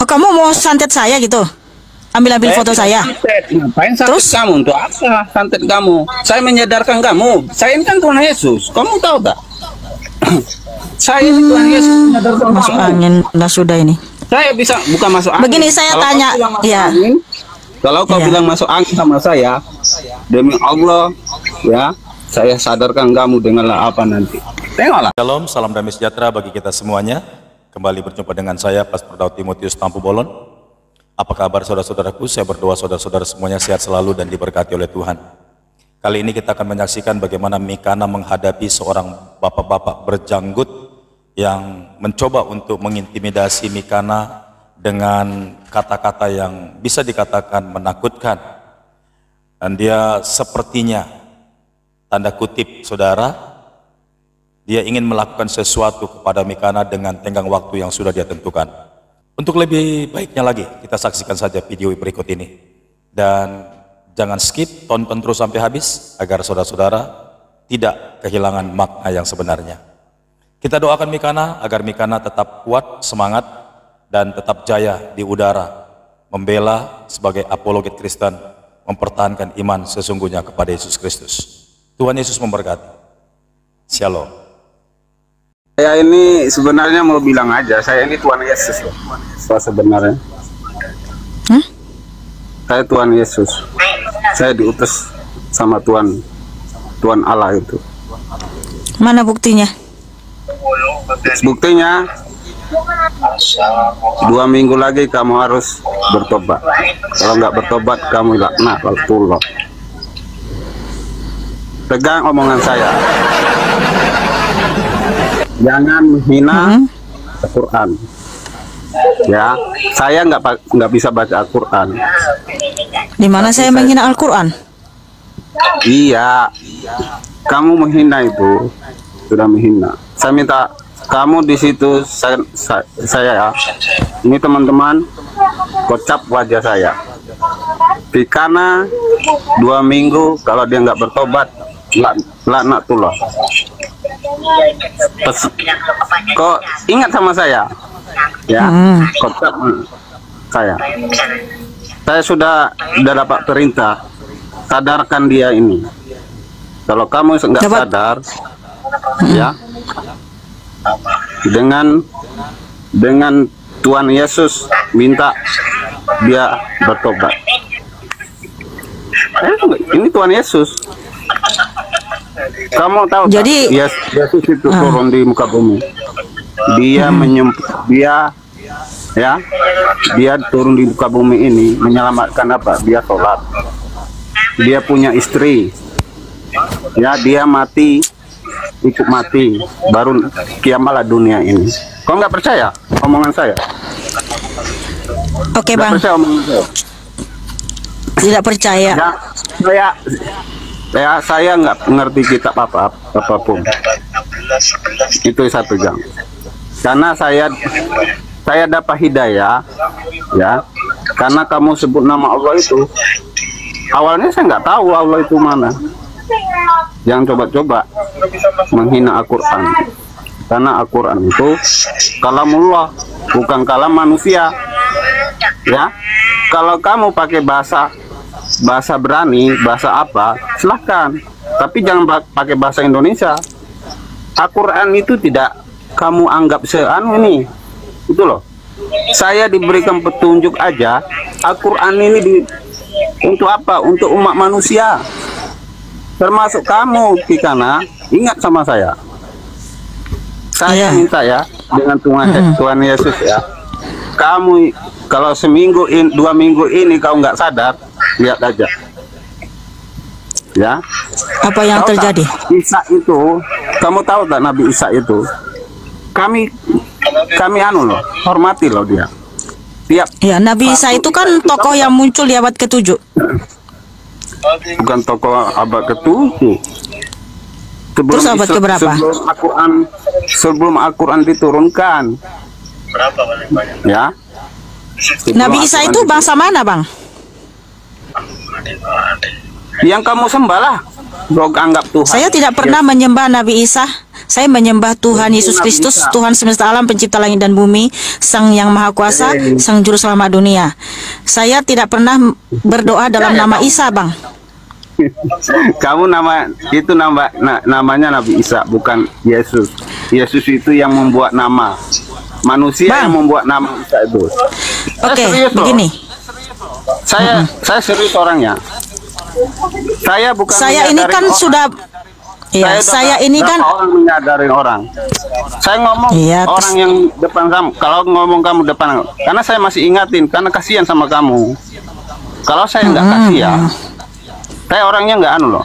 Oh, kamu mau santet saya gitu? Ambil-ambil foto saya. Santet. Ngapain santet Terus? kamu? Untuk apa santet kamu? Saya menyadarkan kamu. Saya ini kan Tuhan Yesus. Kamu tahu tak? Saya ini Tuhan Yesus menyadarkan Masuk kamu. angin lah sudah ini. Saya bisa bukan masuk angin. Begini saya Kalau tanya, kau bilang masuk ya. angin, kalau kau Ya. bilang masuk angin sama saya, demi Allah, ya, saya sadarkan kamu denganlah apa nanti. Tengoklah. Shalom, salam damai sejahtera bagi kita semuanya. Kembali berjumpa dengan saya, Pastor Daud Timotius Tampu Bolon. Apa kabar saudara-saudaraku? Saya berdoa saudara-saudara semuanya sehat selalu dan diberkati oleh Tuhan. Kali ini kita akan menyaksikan bagaimana Mikana menghadapi seorang bapak-bapak berjanggut yang mencoba untuk mengintimidasi Mikana dengan kata-kata yang bisa dikatakan menakutkan. Dan dia sepertinya, tanda kutip saudara, dia ingin melakukan sesuatu kepada Mikana dengan tenggang waktu yang sudah dia tentukan. Untuk lebih baiknya lagi, kita saksikan saja video berikut ini. Dan jangan skip, tonton terus sampai habis, agar saudara-saudara tidak kehilangan makna yang sebenarnya. Kita doakan Mikana, agar Mikana tetap kuat, semangat, dan tetap jaya di udara, membela sebagai apologet Kristen, mempertahankan iman sesungguhnya kepada Yesus Kristus. Tuhan Yesus memberkati. Shalom. Saya ini sebenarnya mau bilang aja, saya ini Tuhan Yesus loh. Sebenarnya. Saya Tuhan Yesus. Saya diutus sama Tuhan Allah itu. Mana buktinya? Buktinya 2 minggu lagi kamu harus bertobat. Kalau nggak bertobat kamu laknat Allah. Pegang omongan saya. Jangan menghina Al-Quran. Ya, saya nggak bisa baca Al-Quran. Di mana saya menghina Al-Quran? Iya, kamu menghina itu sudah menghina. Saya minta kamu di situ, saya ini teman-teman, kocap wajah saya. Mikana 2 minggu kalau dia nggak bertobat, laknatullah. Kok ingat sama saya? Ya, kocap saya. Saya sudah dapat perintah, sadarkan dia ini. Kalau kamu nggak sadar, ya, dengan Tuhan Yesus minta dia bertobat. Ini Tuhan Yesus. Kamu tahu? Jadi Yesus itu turun di muka bumi. Dia dia turun di muka bumi ini menyelamatkan apa? Dia sholat. Dia punya istri. Ya, dia mati, ikut mati, baru kiamatlah dunia ini. Kau nggak percaya omongan saya? Oke, Nggak Bang. percaya omongan saya? Tidak percaya. Ya, saya nggak ngerti kitab apapun. Itu satu jam. Karena saya dapat hidayah, ya. Karena kamu sebut nama Allah itu. Awalnya saya nggak tahu Allah itu mana. Yang coba-coba menghina Al-Quran. Karena Al-Quran itu kalamullah, bukan kalam manusia. Ya, kalau kamu pakai bahasa berani, bahasa apa, silahkan. Tapi jangan pakai bahasa Indonesia. Al-Quran itu tidak kamu anggap seanu ini. Itu loh. Saya diberikan petunjuk aja. Al-Quran ini untuk apa? Untuk umat manusia. Termasuk kamu, Mikana. Ingat sama saya. Saya minta ya, dengan Tuhan Yesus ya. Kamu kalau 2 minggu ini kau nggak sadar, lihat aja. Ya. Apa yang Tahu terjadi? Tak, Isa itu, kamu tahu tak Nabi Isa itu? Kami hormati loh dia. Ya, Nabi Isa itu kan tokoh yang muncul di abad ke-7. Bukan tokoh abad ke-7. Terus abad keberapa? Sebelum Al-Quran diturunkan. Ya. Nabi Isa itu bangsa mana, Bang? Yang kamu sembah lah. Anggap Tuhan. Saya tidak pernah menyembah Nabi Isa. Saya menyembah Tuhan Yesus Kristus, Tuhan semesta alam, pencipta langit dan bumi, Sang Yang Maha Kuasa, Sang Juru Selamat dunia. Saya tidak pernah berdoa dalam nama Isa, Bang. Kamu namanya Nabi Isa, bukan Yesus. Yesus itu yang membuat nama. Manusia Bang, yang membuat nama Isa itu. Oke, Serius loh. begini. Saya serius orangnya. Saya bukan Saya ini menyadari kan orang. sudah, ya, saya ini kan, orang menyadari orang. Saya ngomong Iya, orang yang depan kamu. Kalau ngomong kamu depan, karena saya masih ingatin, karena kasihan sama kamu. Kalau saya nggak kasihan, saya orangnya nggak anu loh.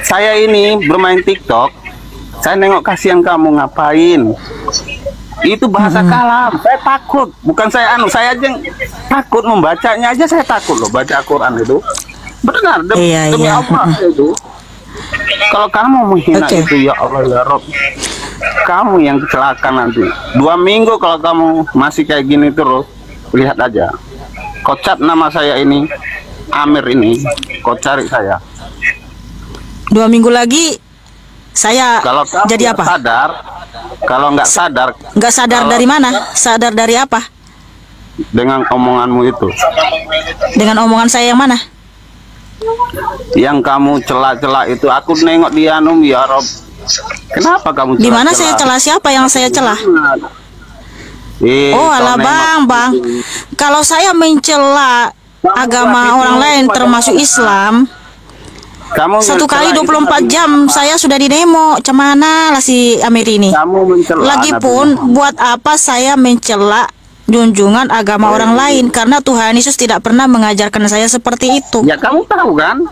Saya ini bermain TikTok, saya nengok kasihan kamu ngapain. Itu bahasa kalam. Saya takut, bukan saya anu. Saya aja takut membacanya aja. Saya takut loh baca Quran itu. Benar, demi Iya. Allah itu. Kalau kamu menghina Oke. itu, ya Allah ya Rob, kamu yang celaka nanti. 2 minggu kalau kamu masih kayak gini terus, lihat aja. Kau cat nama saya ini, Amir ini, kau cari saya. 2 minggu lagi saya Kalau kamu jadi nggak apa? sadar, kalau nggak sadar, Nggak sadar dari mana? Sadar dari apa? dengan omonganmu itu, Dengan omongan saya yang mana? yang kamu celak-celak itu, aku nengok dia ya Rob. Kenapa kamu Di mana celak-celak? saya celah? Siapa yang saya celah? Oh, Oh, alah bang. Kalau saya mencela agama orang lain termasuk Islam, Kamu satu kali mencela 24 itu jam saya sudah didemo. Cemana lah si Amir ini? Kamu mencela Lagipun Nabi. buat apa saya mencela junjungan agama orang lain? Karena Tuhan Yesus tidak pernah mengajarkan saya seperti itu. Ya kamu tahu kan?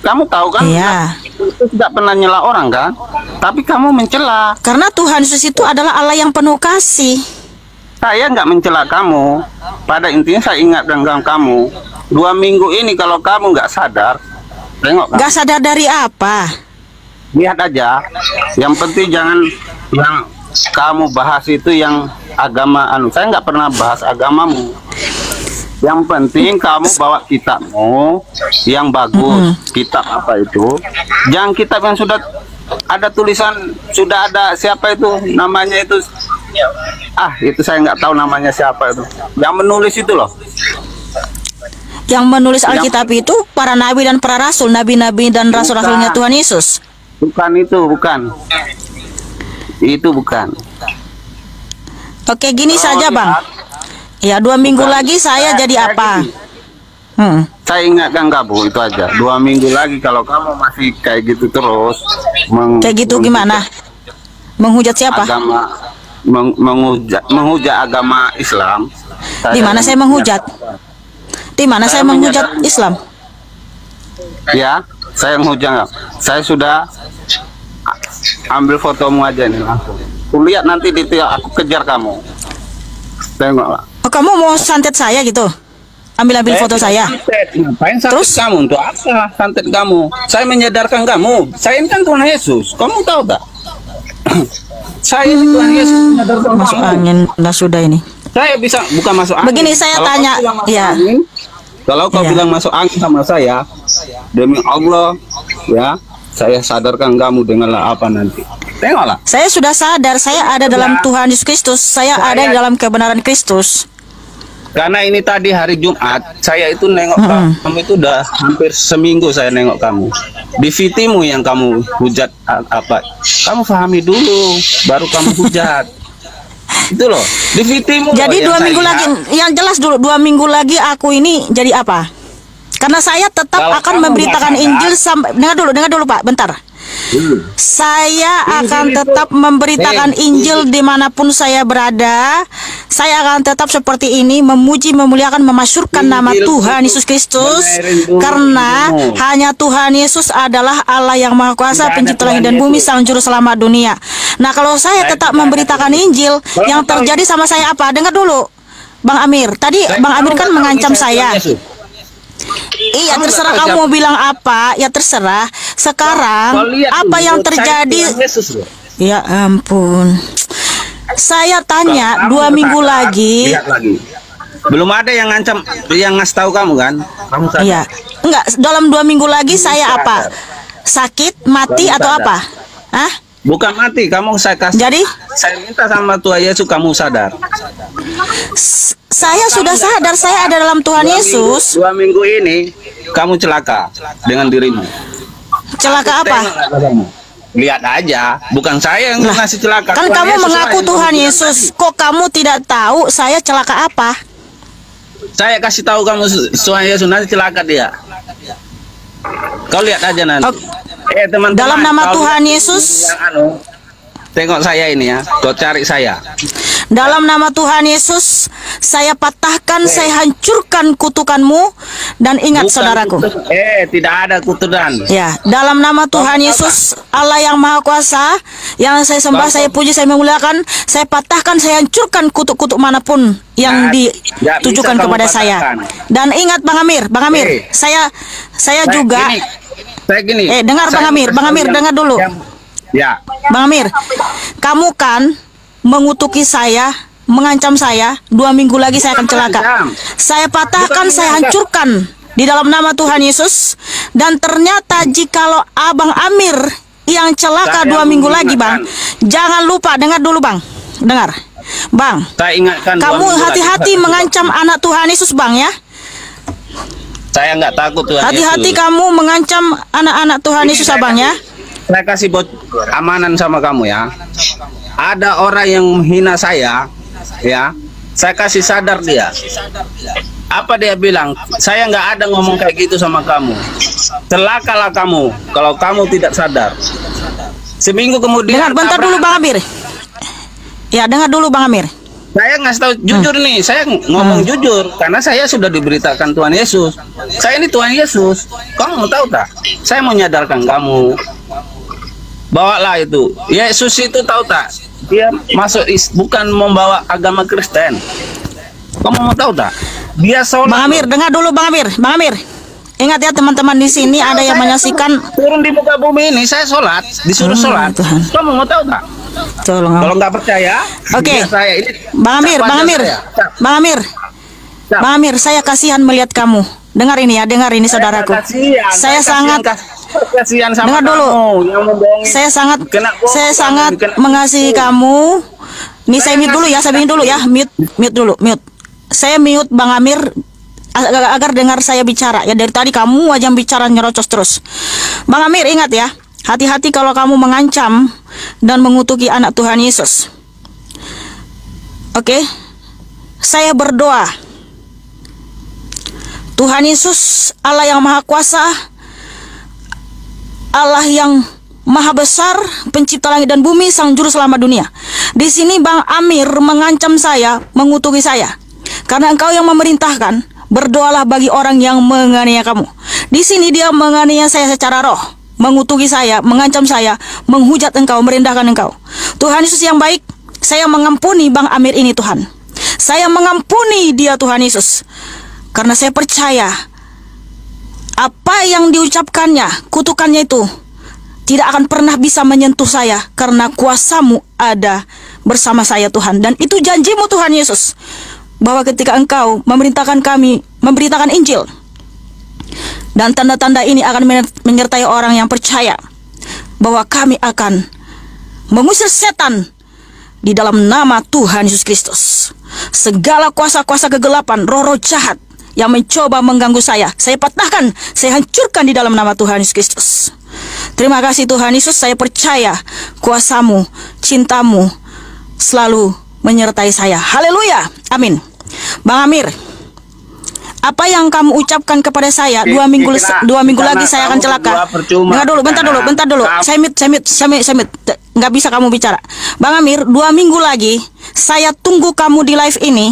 Kamu tahu kan? Iya. Itu tidak pernah nyela orang kan? Tapi kamu mencela. Karena Tuhan Yesus itu adalah Allah yang penuh kasih. Saya nggak mencela kamu. Pada intinya saya ingatkan kamu. 2 minggu ini kalau kamu nggak sadar, tengok kan? Gak sadar dari apa? Lihat aja. Yang penting jangan yang kamu bahas itu yang agama anu. Saya nggak pernah bahas agamamu. Yang penting kamu bawa kitabmu yang bagus. Kitab apa itu? Jangan kitab yang sudah ada tulisan, sudah ada siapa itu namanya itu. Itu saya nggak tahu namanya siapa itu. Yang menulis itu loh. Yang menulis Alkitab itu para nabi dan para rasul, nabi-nabi dan rasul-rasulnya Tuhan Yesus. Bukan itu, bukan. Itu bukan. Oke, gini Kalau saja bang. Ya, 2 minggu Bukan. lagi saya jadi Saya apa? gini. Saya ingatkan kamu itu aja. 2 minggu lagi kalau kamu masih kayak gitu terus, Kayak gitu gimana? Menghujat siapa? agama, menghujat agama Islam. Di mana saya menghujat? Di mana saya menghujat Islam? Ya, saya menghujat. Saya sudah ambil fotomu aja nih langsung. Lihat nanti aku kejar kamu. Tengoklah. Oh, kamu mau santet saya gitu? Ambil foto saya. Ngapain santet Terus? kamu? Untuk apa santet kamu? Saya menyadarkan kamu. Saya ini kan Tuhan Yesus. Kamu tahu tak? Saya ini Tuhan Yesus menyadarkan Masuk kamu. angin, nah sudah ini. Saya bisa bukan masuk angin. Begini saya Kalau tanya, kau bilang masuk ya. angin, kalau kau Ya. bilang masuk angin sama saya, demi Allah, ya, saya sadarkan kamu denganlah apa nanti. Tengoklah. Saya sudah sadar, saya ada dalam Tuhan Yesus Kristus. Saya ada di dalam kebenaran Kristus. Karena ini tadi hari Jumat, saya itu nengok kamu itu udah hampir seminggu saya nengok kamu. Di VT-mu yang kamu hujat apa? Kamu pahami dulu, baru kamu hujat. Itu loh, di VT-mu. Jadi loh 2 yang minggu saya lagi, lihat. yang jelas dulu 2 minggu lagi aku ini jadi apa? Karena saya tetap Kalau akan kamu memberitakan nggak sadar- Injil sampai dengar dulu Pak, bentar. Saya akan itu- tetap memberitakan Injil dimanapun saya berada. Saya akan tetap seperti ini, memuji, memuliakan, memasyurkan nama Injil Tuhan itu Yesus Kristus. benerin dulu Karena Injilmu. hanya Tuhan Yesus adalah Allah yang Maha Kuasa, Tidak ada pencipta langit Tuhan dan bumi, Yesus. Sang Juru Selamat dunia. Nah, kalau saya tetap memberitakan Injil, yang terjadi sama saya apa? Dengar dulu, Bang Amir. Tadi Bang Amir kan mengancam saya. Iya, Kamu terserah nggak tahu kamu mau bilang apa, ya terserah. Sekarang apa yang terjadi? Ya ampun. Saya tanya 2 minggu lagi. Lihat lagi. Belum ada yang ngancam, yang ngasih tahu kamu kan? Kamu sadar. Iya. Enggak, dalam 2 minggu lagi saya apa? Sakit, mati Kamu atau sadar. apa? Hah? Bukan mati, kamu saya kasih. Jadi Saya minta sama Tuhan Yesus kamu sadar. saya sudah sadar saya ada dalam Tuhan Yesus. 2 minggu ini kamu celaka dengan dirimu. Celaka apa? Lihat aja, bukan saya yang Lah, ngasih celaka. kan Tuhan kamu Yesus mengaku lah yang Tuhan bilang Yesus. tadi. Kok kamu tidak tahu saya celaka apa? Saya kasih tahu kamu Tuhan Yesus nanti celaka dia. Kau lihat aja nanti. Teman-teman, Dalam nama kau Tuhan lihat Yesus. yang tengok saya ini ya, kau cari saya. Dalam nama Tuhan Yesus, saya patahkan, saya hancurkan kutukanmu. Dan ingat Bukan saudaraku, tidak ada kutukan. ya, dalam nama Tuhan Yesus, Allah yang Maha Kuasa, yang saya sembah, saya puji, saya memuliakan, saya patahkan, saya hancurkan kutuk-kutuk manapun yang Nggak ditujukan bisa kamu kepada saya. patahkan. Dan ingat Bang Amir, saya juga Gini. dengar Bang Amir, dengar dulu. Ya. Bang Amir, kamu kan mengutuki saya, mengancam saya, 2 minggu lagi saya akan celaka. Saya patahkan, saya hancurkan di dalam nama Tuhan Yesus. Dan ternyata jikalau Abang Amir yang celaka 2 minggu lagi, Bang, jangan lupa, dengar dulu Bang, dengar Bang, Saya ingatkan. kamu hati-hati mengancam anak Tuhan Yesus Bang ya. Saya nggak takut Tuhan Hati-hati Yesus. kamu mengancam anak-anak Tuhan Yesus Abang ya. Saya kasih amanan sama kamu ya. Ada orang yang menghina saya, ya. Saya kasih sadar dia. Apa dia bilang? Saya nggak ada ngomong kayak gitu sama kamu. Celakalah kamu kalau kamu tidak sadar. Seminggu kemudian. Dengar bentar dulu Bang Amir. Ya, dengar dulu Bang Amir. Saya ngasih tahu jujur nih, saya ngomong jujur karena saya sudah diberitakan Tuhan Yesus. Saya ini Tuhan Yesus. Kamu mau tahu tak? Saya mau nyadarkan kamu. Bawalah itu. Yesus itu tahu tak? Dia masuk bukan membawa agama Kristen. Kamu mau tahu tak? Dia sholat. Bang Amir, dengar dulu Bang Amir. Bang Amir, ingat ya teman-teman di sini ada yang menyaksikan. Turun di muka bumi ini saya sholat, disuruh sholat. Tuhan. Kamu mau tahu tak? Tolong. Kalau nggak percaya, Oke. biar saya ini. Bang Amir, cap Bang aja Amir, saya. Cap. Bang Amir, Cap. Bang Amir, saya kasihan melihat kamu. Dengar ini ya, dengar ini saudaraku. Saya sangat kasihan sama dengar dulu. kamu yang membohongi. Saya sangat Kena bohong, saya sangat kena- mengasihi kamu. Nih saya mute dulu ya, saya mute dulu ya. Mute dulu, mute. Saya mute Bang Amir agar dengar saya bicara. Ya dari tadi kamu aja bicara nyerocos terus. Bang Amir ingat ya, hati-hati kalau kamu mengancam dan mengutuki anak Tuhan Yesus. Oke? Saya berdoa. Tuhan Yesus, Allah yang Maha Kuasa, Allah yang Maha Besar, pencipta langit dan bumi, sang juru selamat dunia. Di sini Bang Amir mengancam saya, mengutuki saya. Karena engkau yang memerintahkan, berdoalah bagi orang yang menganiaya kamu. Di sini dia menganiaya saya secara roh, mengutuki saya, mengancam saya, menghujat engkau, merendahkan engkau. Tuhan Yesus yang baik, saya mengampuni Bang Amir ini Tuhan. Saya mengampuni dia Tuhan Yesus. Karena saya percaya apa yang diucapkannya, kutukannya itu tidak akan pernah bisa menyentuh saya karena kuasa-Mu ada bersama saya Tuhan. Dan itu janji-Mu Tuhan Yesus, bahwa ketika Engkau memerintahkan kami memberitakan Injil, dan tanda-tanda ini akan menyertai orang yang percaya, bahwa kami akan mengusir setan di dalam nama Tuhan Yesus Kristus. Segala kuasa-kuasa kegelapan, roh-roh jahat yang mencoba mengganggu saya patahkan, saya hancurkan di dalam nama Tuhan Yesus Kristus. Terima kasih Tuhan Yesus, saya percaya kuasa-Mu, cinta-Mu selalu menyertai saya. Haleluya, amin. Bang Amir, apa yang kamu ucapkan kepada saya, 2 minggu lagi saya akan celaka. Dengar dulu, bentar dulu. Saya mute. Nggak bisa kamu bicara. Bang Amir, 2 minggu lagi saya tunggu kamu di live ini.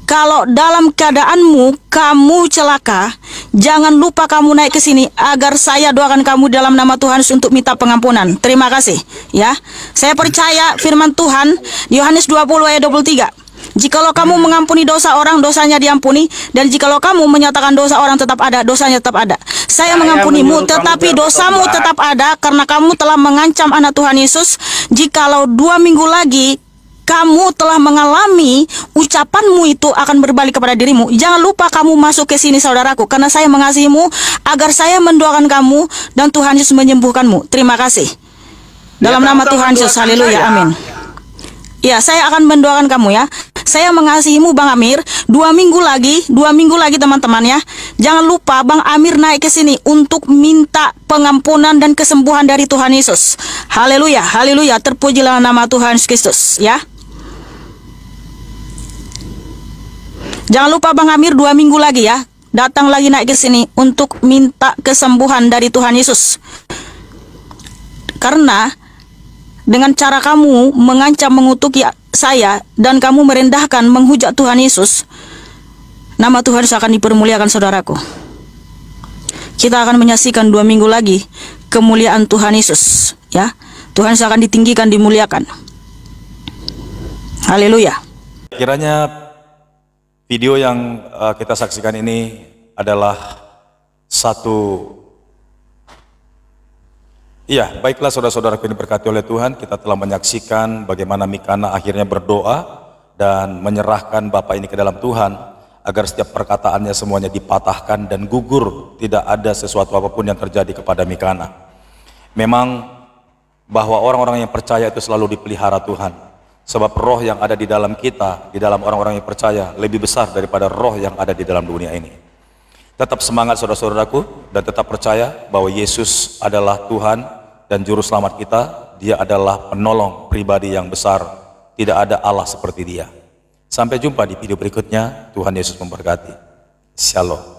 Kalau dalam keadaanmu kamu celaka, jangan lupa kamu naik ke sini agar saya doakan kamu dalam nama Tuhan Yesus untuk minta pengampunan. Terima kasih ya. Saya percaya firman Tuhan Yohanes 20 ayat 23. Jikalau kamu mengampuni dosa orang, dosanya diampuni. Dan jikalau kamu menyatakan dosa orang tetap ada, dosanya tetap ada. Saya mengampunimu, tetapi dosamu tetap ada karena kamu telah mengancam anak Tuhan Yesus. Jikalau 2 minggu lagi kamu telah mengalami ucapanmu itu akan berbalik kepada dirimu, jangan lupa kamu masuk ke sini saudaraku, karena saya mengasihimu agar saya mendoakan kamu dan Tuhan Yesus menyembuhkanmu. Terima kasih. Dalam Ya, nama kamu Tuhan Yesus, mendoakan haleluya, saya. amin. Ya, saya akan mendoakan kamu ya. Saya mengasihimu Bang Amir. 2 minggu lagi teman-teman ya. Jangan lupa Bang Amir naik ke sini untuk minta pengampunan dan kesembuhan dari Tuhan Yesus. Haleluya, haleluya. Terpujilah nama Tuhan Yesus Kristus ya. Jangan lupa Bang Amir 2 minggu lagi ya. Datang lagi naik ke sini untuk minta kesembuhan dari Tuhan Yesus. Karena dengan cara kamu mengancam, mengutuki saya, dan kamu merendahkan, menghujat Tuhan Yesus, nama Tuhan akan dipermuliakan, saudaraku. Kita akan menyaksikan 2 minggu lagi kemuliaan Tuhan Yesus ya. Tuhan akan ditinggikan, dimuliakan. Haleluya. Kiranya video yang kita saksikan ini adalah satu. Iya, baiklah saudara-saudaraku ini berkati oleh Tuhan, kita telah menyaksikan bagaimana Mikana akhirnya berdoa dan menyerahkan Bapak ini ke dalam Tuhan, agar setiap perkataannya semuanya dipatahkan dan gugur, tidak ada sesuatu apapun yang terjadi kepada Mikana. Memang bahwa orang-orang yang percaya itu selalu dipelihara Tuhan, sebab roh yang ada di dalam kita, di dalam orang-orang yang percaya, lebih besar daripada roh yang ada di dalam dunia ini. Tetap semangat saudara-saudaraku, dan tetap percaya bahwa Yesus adalah Tuhan dan Juru Selamat kita. Dia adalah penolong pribadi yang besar. Tidak ada Allah seperti Dia. Sampai jumpa di video berikutnya. Tuhan Yesus memberkati. Shalom.